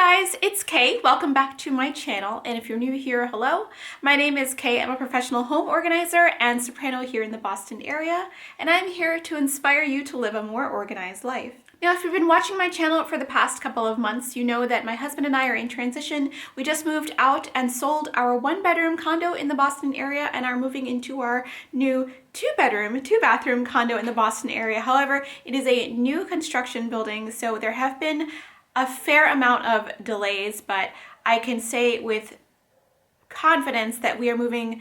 guys, it's Kay. Welcome back to my channel, and if you're new here, hello. My name is Kay. I'm a professional home organizer and soprano here in the Boston area, and I'm here to inspire you to live a more organized life. Now, if you've been watching my channel for the past couple of months, you know that my husband and I are in transition. We just moved out and sold our one-bedroom condo in the Boston area and are moving into our new two-bedroom, two-bathroom condo in the Boston area. However, it is a new construction building, so there have been a fair amount of delays, but I can say with confidence that we are moving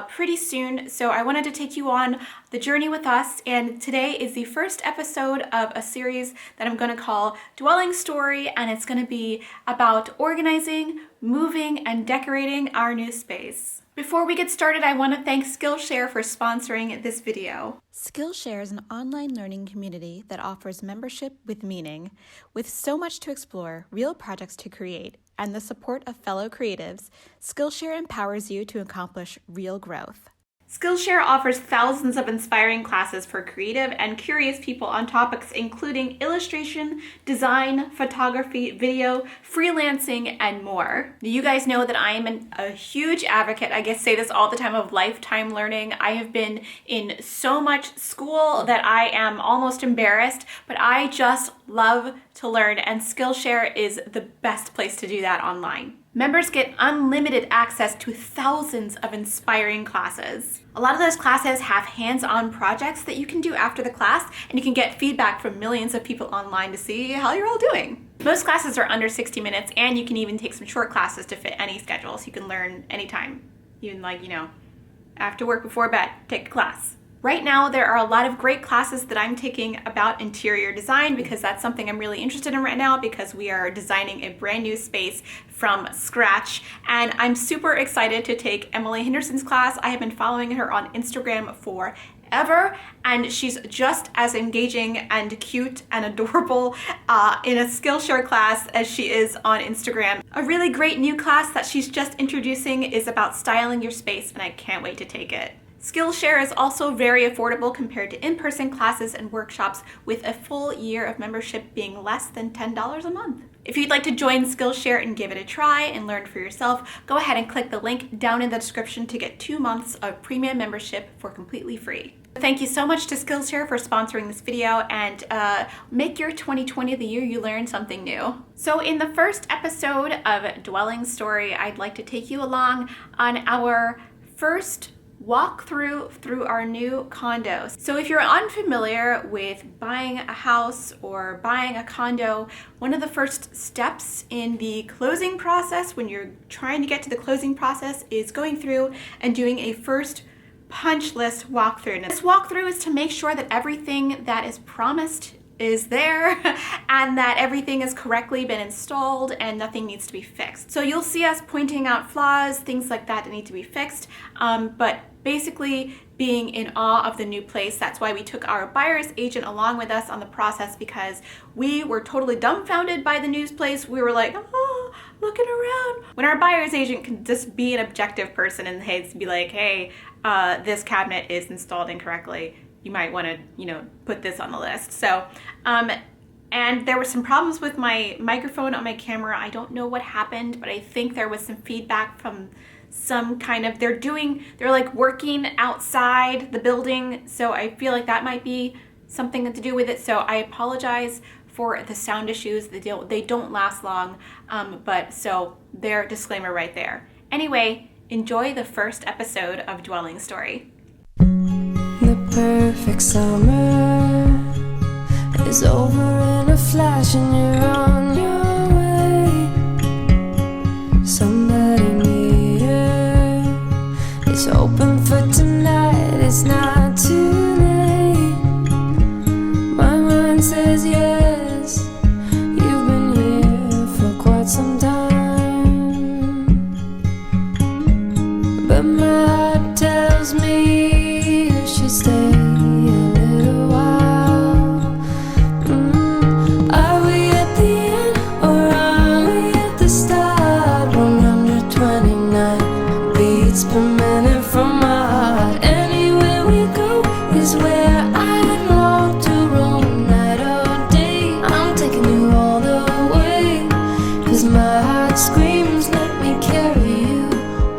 pretty soon. So I wanted to take you on the journey with us, and today is the first episode of a series that I'm going to call Dwelling Story, and it's going to be about organizing, moving, and decorating our new space. Before we get started, I want to thank Skillshare for sponsoring this video. Skillshare is an online learning community that offers membership with meaning. With so much to explore, real projects to create, and the support of fellow creatives, Skillshare empowers you to accomplish real growth. Skillshare offers thousands of inspiring classes for creative and curious people on topics including illustration, design, photography, video, freelancing, and more. You guys know that I am a huge advocate, I guess say this all the time, of lifetime learning. I have been in so much school that I am almost embarrassed, but I just love to learn, and Skillshare is the best place to do that online. Members get unlimited access to thousands of inspiring classes. A lot of those classes have hands-on projects that you can do after the class, and you can get feedback from millions of people online to see how you're all doing. Most classes are under 60 minutes, and you can even take some short classes to fit any schedule, so you can learn anytime. Even after work, before bed, take a class. Right now, there are a lot of great classes that I'm taking about interior design because that's something I'm really interested in right now, because we are designing a brand new space from scratch. And I'm super excited to take Emily Henderson's class. I have been following her on Instagram forever, and she's just as engaging and cute and adorable in a Skillshare class as she is on Instagram. A really great new class that she's just introducing is about styling your space, and I can't wait to take it. Skillshare is also very affordable compared to in-person classes and workshops, with a full year of membership being less than $10 a month. If you'd like to join Skillshare and give it a try and learn for yourself, go ahead and click the link down in the description to get 2 months of premium membership for completely free. Thank you so much to Skillshare for sponsoring this video, and make your 2020 the year you learn something new. So in the first episode of Dwelling Story, I'd like to take you along on our first walk through our new condo. So if you're unfamiliar with buying a house or buying a condo, one of the first steps in the closing process, when you're trying to get to the closing process, is going through and doing a first punch list walkthrough. And this walkthrough is to make sure that everything that is promised is there and that everything has correctly been installed and nothing needs to be fixed. So you'll see us pointing out flaws, things like that need to be fixed, but basically being in awe of the new place. That's why we took our buyer's agent along with us on the process, because we were totally dumbfounded by the new place. We were like, oh, looking around. When our buyer's agent can just be an objective person and be like, hey, this cabinet is installed incorrectly. You might want to, put this on the list. So, and there were some problems with my microphone on my camera. I don't know what happened, but I think there was some feedback from some kind of, they're like working outside the building. So I feel like that might be something to do with it. So I apologize for the sound issues. They don't last long. But so their disclaimer right there. Anyway, enjoy the first episode of Dwelling Story. The perfect summer is over in a flash, and you're on your way. Somebody near is open for tonight. It's not too late. My mind says yes. You've been here for quite some time, but my heart tells me stay a little while. Are we at the end as my heart screams, let me carry you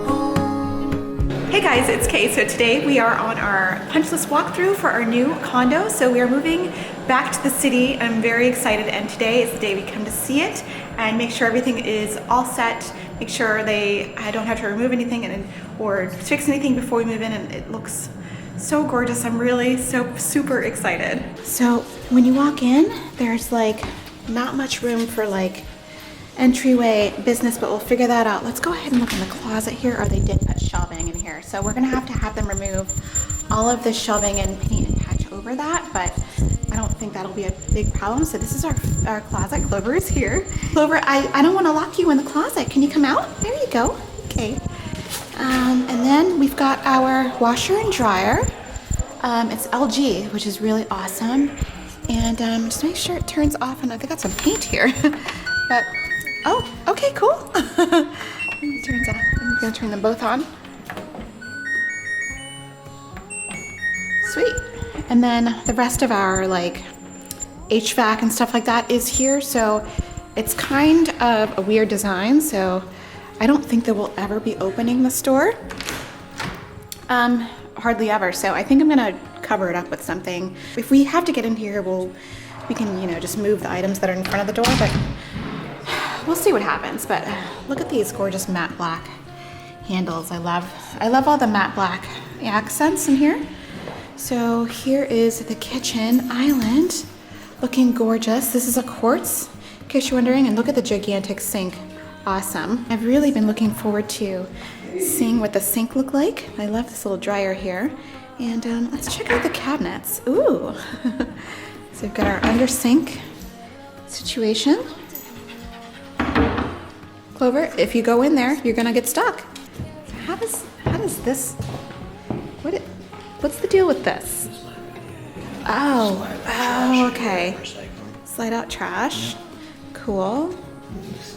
home. Hey guys, it's Kay. So today we are on our punch list walkthrough for our new condo. So we are moving back to the city. I'm very excited, and today is the day we come to see it and make sure everything is all set. Make sure I don't have to remove anything or fix anything before we move in, and it looks so gorgeous. I'm really super excited. So when you walk in, there's like not much room for like entryway business, but we'll figure that out. Let's go ahead and look in the closet here. Or they did put shelving in here, so we're gonna have to have them remove all of the shelving and paint and patch over that, but I don't think that'll be a big problem. So this is our closet. Clover is here. Clover, I don't want to lock you in the closet. Can you come out? There you go. Okay. And then we've got our washer and dryer. It's LG, which is really awesome. And just make sure it turns off. And I think got some paint here. But oh, okay, cool. It turns off. I'm gonna turn them both on. Sweet. And then the rest of our like HVAC and stuff like that is here. So it's kind of a weird design. So I don't think that we'll ever be opening the store. Hardly ever. So I think I'm gonna cover it up with something. If we have to get in here, we can, just move the items that are in front of the door, but we'll see what happens. But look at these gorgeous matte black handles. I love all the matte black accents in here. So here is the kitchen island, looking gorgeous. This is a quartz, in case you're wondering, and look at the gigantic sink. Awesome. I've really been looking forward to seeing what the sink look like. I love this little dryer here. And let's check out the cabinets. Ooh. So we've got our under sink situation. Clover, if you go in there, you're gonna get stuck. How does this, what's the deal with this? Oh, okay. Slide out trash. Cool.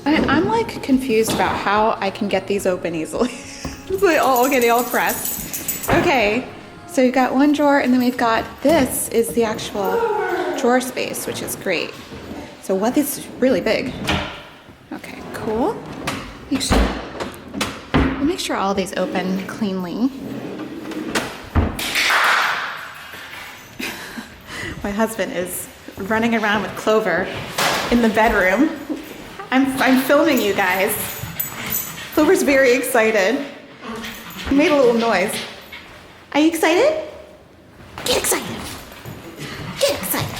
I'm like confused about how I can get these open easily. It's like, oh, okay, they all pressed. Okay, so we've got one drawer, and then we've got, this is the actual drawer space, which is great. So what is really big. Okay, cool. We'll make sure all these open cleanly. My husband is running around with Clover in the bedroom. I'm filming you guys. Clover's very excited. He made a little noise. Are you excited? Get excited. Get excited.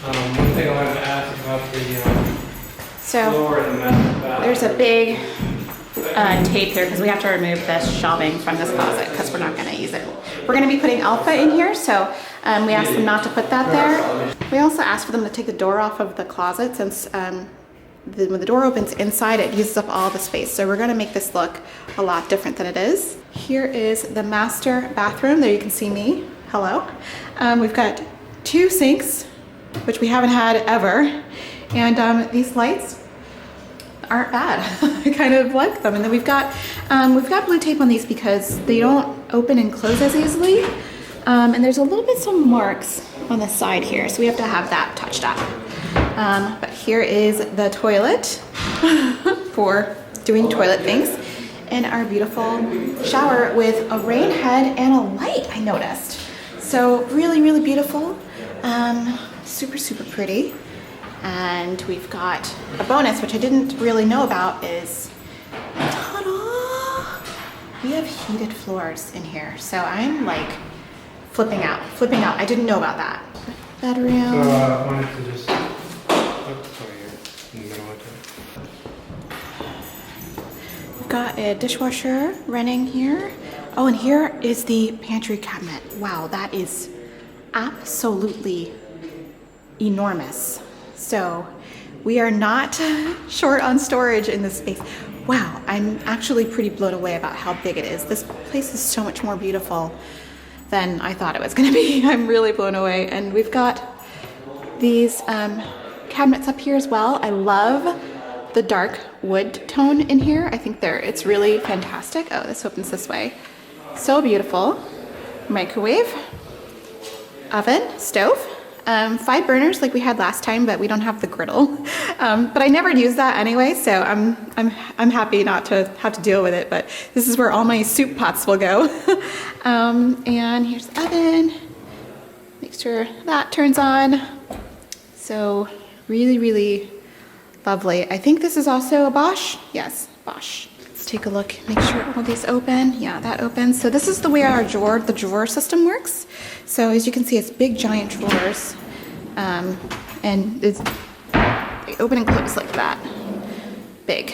One thing I wanted to ask about the floor in the master bathroom. There's a big tape here because we have to remove this shelving from this closet because we're not going to use it. We're going to be putting Alpha in here, so we asked them not to put that there. We also asked for them to take the door off of the closet since when the door opens inside, it uses up all the space. So we're going to make this look a lot different than it is. Here is the master bathroom. There you can see me. Hello. We've got 2 sinks, which we haven't had ever. And these lights aren't bad. I kind of like them. And then we've got blue tape on these because they don't open and close as easily. And there's a little bit some marks on the side here, so we have to have that touched up. But here is the toilet for doing toilet things, and our beautiful shower with a rain head and a light, I noticed. So really beautiful, super pretty. And we've got a bonus, which I didn't really know about, is ta-da! We have heated floors in here. So I'm like flipping out. I didn't know about that. Bedroom. So I wanted to just in the middle of We've got a dishwasher running here. Oh, and here is the pantry cabinet. Wow, that is absolutely enormous. So we are not short on storage in this space. Wow, I'm actually pretty blown away about how big it is. This place is so much more beautiful than I thought it was gonna be. I'm really blown away. And we've got these cabinets up here as well. I love the dark wood tone in here. I think it's really fantastic. Oh, this opens this way. So beautiful. Microwave, oven, stove. 5 burners like we had last time, but we don't have the griddle. But I never use that anyway, so I'm happy not to have to deal with it. But this is where all my soup pots will go. And here's the oven. Make sure that turns on. So really, really lovely. I think this is also a Bosch. Yes, Bosch. Let's take a look, make sure all these open. Yeah, that opens. So this is the way the drawer system works. So as you can see, it's big giant drawers. And it's they open and close like that. Big,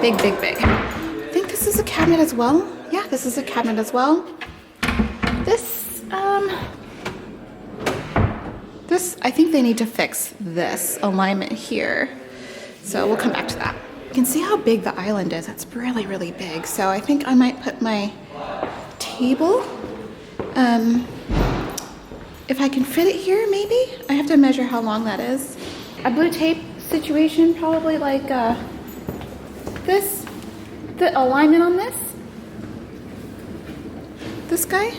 big, big, big. I think this is a cabinet as well. Yeah, this is a cabinet as well. This, I think they need to fix this alignment here. So we'll come back to that. You can see how big the island is. It's really, really big. So I think I might put my table, if I can fit it here, maybe. I have to measure how long that is. A blue tape situation, probably like this, the alignment on this guy,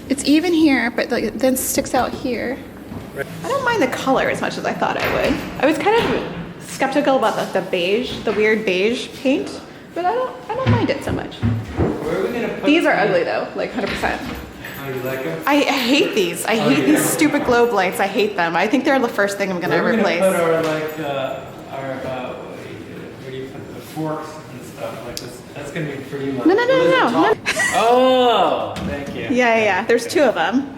it's even here, but like then sticks out here. I don't mind the color as much as I thought I would. I was kind of skeptical about the beige, the weird beige paint, but I don't mind it so much. Where are we gonna put These are ugly though, like 100%. Oh, you like them? I hate these. I hate these stupid globe lights. I hate them. I think they're the first thing I'm gonna replace. Where are we gonna put our where do you put the forks and stuff like this? That's gonna be pretty low. No. Oh, thank you. Yeah. There's 2 of them.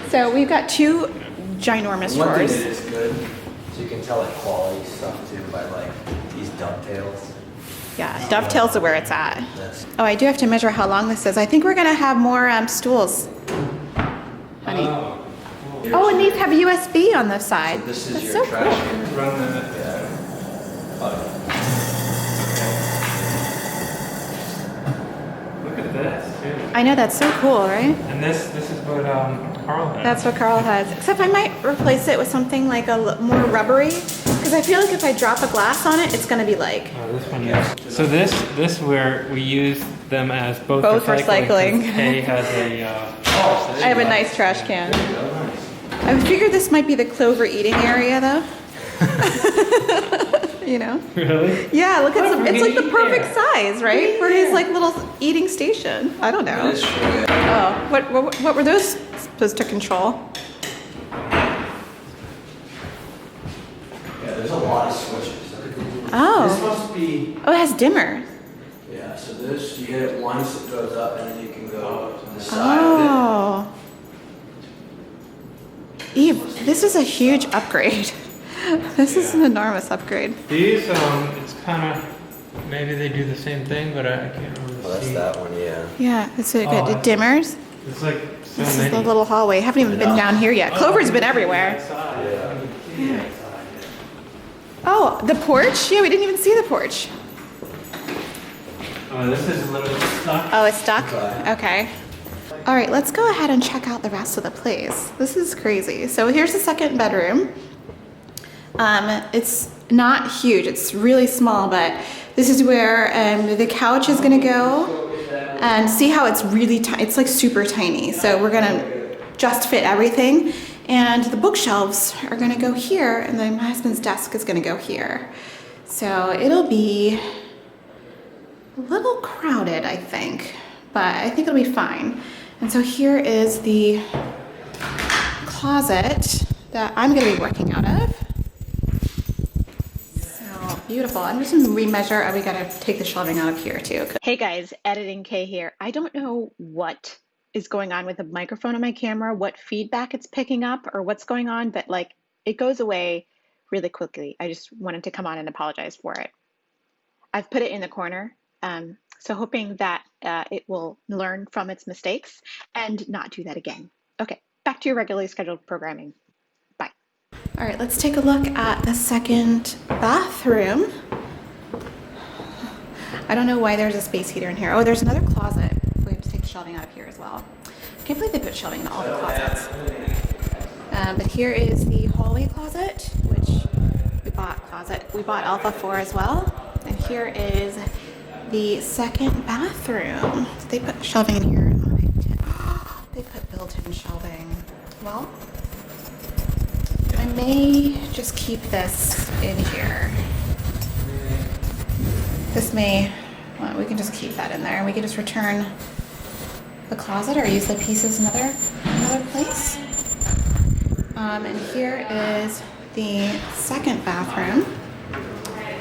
So we've got 2 ginormous One thing drawers. that is good, so you can tell like quality stuff too by like these dovetails. Yeah, dovetails are where it's at. That's Oh, I do have to measure how long this is. I think we're gonna have more stools. Honey. Oh, cool. Oh, and these have USB on the side. this is That's your so trash cool. can. Run the. Look at this too. I know, that's so cool, right? And this is what Carl has. That's what Carl has. Except I might replace it with something like more rubbery, because I feel like if I drop a glass on it, it's gonna be like Oh, this one is. So this where we use them as both recycling. 'cause Kay has a. I have a nice trash can. I figured this might be the clover eating area though. You know? Really? Yeah, look, What it's like the eat perfect there? size, right? For his like little eating station. I don't know. That is true. Yeah. Oh, what were those supposed to control? Yeah, there's a lot of switches. This Oh, must be, it has dimmer. yeah, so this, you hit it once, it goes up, and then you can go to the side of Oh. Eve, this is a huge upgrade. This is an enormous upgrade. These it's kind of maybe they do the same thing, but I can't really it. Oh, that's see. that one, yeah. Yeah, it's so Oh, good. that's- Dimmers. It's like so This many. is the little hallway. Haven't even been down here yet. Clover's been everywhere. Yeah. Oh, the porch? Yeah, we didn't even see the porch. Oh, this is a little stuck. Oh, it's stuck? Okay. Okay. All right, let's go ahead and check out the rest of the place. This is crazy. So here's the second bedroom. It's not huge, it's really small, but this is where the couch is gonna go. And see how it's really tiny, it's like super tiny. So we're gonna just fit everything. And the bookshelves are gonna go here, and then my husband's desk is gonna go here. So it'll be a little crowded, I think, but I think it'll be fine. And so here is the closet that I'm gonna be working out of. So beautiful. I'm just gonna remeasure, and we gotta take the shelving out of here too. Hey guys, Editing K here. I don't know what is going on with the microphone on my camera, what feedback it's picking up or what's going on, but like it goes away really quickly. I just wanted to come on and apologize for it. I've put it in the corner, so hoping that it will learn from its mistakes and not do that again. Okay, back to your regularly scheduled programming. Bye. All right, let's take a look at the second bathroom. I don't know why there's a space heater in here. Oh, there's another closet. We have to take the shelving out of here as well. I can't believe they put shelving in all the closets. But here is the hallway closet, which we bought Alpha for as well. And here is the second bathroom. Did they put shelving in here? Oh, they put built-in shelving. Well, may just keep this in here. This may, well, we can just keep that in there. We can just return the closet or use the pieces another place. And here is the second bathroom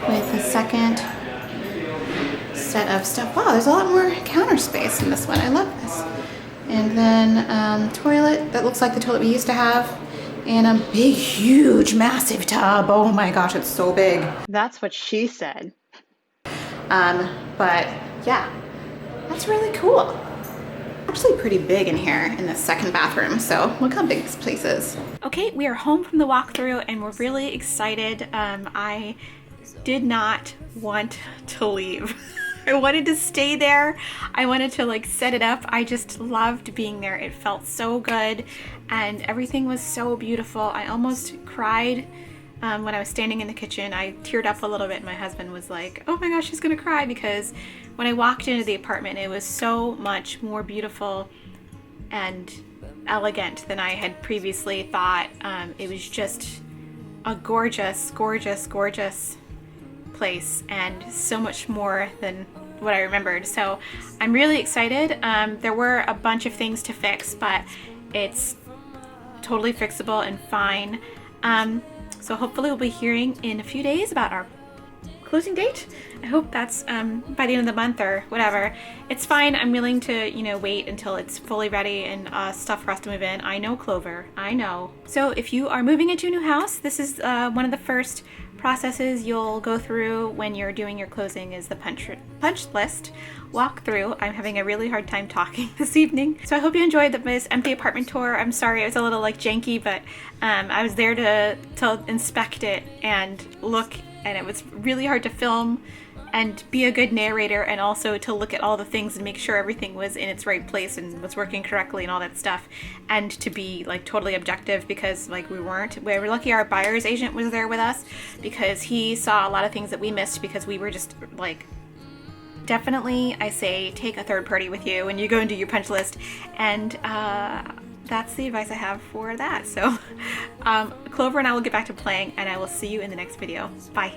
with the second set of stuff. Wow, there's a lot more counter space in this one. I love this. And then toilet that looks like the toilet we used to have, and a big, huge, massive tub. Oh my gosh, it's so big. That's what she said. But yeah, that's really cool. Actually pretty big in here in the second bathroom, so look how big this place is. Okay, we are home from the walkthrough and we're really excited. I did not want to leave. I wanted to stay there. I wanted to like set it up. I just loved being there. It felt so good and everything was so beautiful. I almost cried when I was standing in the kitchen. I teared up a little bit. My husband was like, oh my gosh, she's gonna cry, because when I walked into the apartment, it was so much more beautiful and elegant than I had previously thought. It was just a gorgeous, gorgeous, gorgeous place, and so much more than what I remembered. So I'm really excited. There were a bunch of things to fix, but it's totally fixable and fine. So hopefully we'll be hearing in a few days about our closing date. I hope that's by the end of the month or whatever. It's fine. I'm willing to, you know, wait until it's fully ready and stuff for us to move in. I know, Clover. I know. So if you are moving into a new house, this is one of the first processes you'll go through when you're doing your closing is the punch list walkthrough. I'm having a really hard time talking this evening. So I hope you enjoyed this empty apartment tour. I'm sorry it was a little like janky, but I was there to inspect it and look, and it was really hard to film and be a good narrator, and also to look at all the things and make sure everything was in its right place and was working correctly and all that stuff, and to be like totally objective, because like we were lucky our buyer's agent was there with us, because he saw a lot of things that we missed because we were just like, definitely I say take a third party with you when you go and do your punch list, and that's the advice I have for that. So Clover and I will get back to playing, and I will see you in the next video. Bye.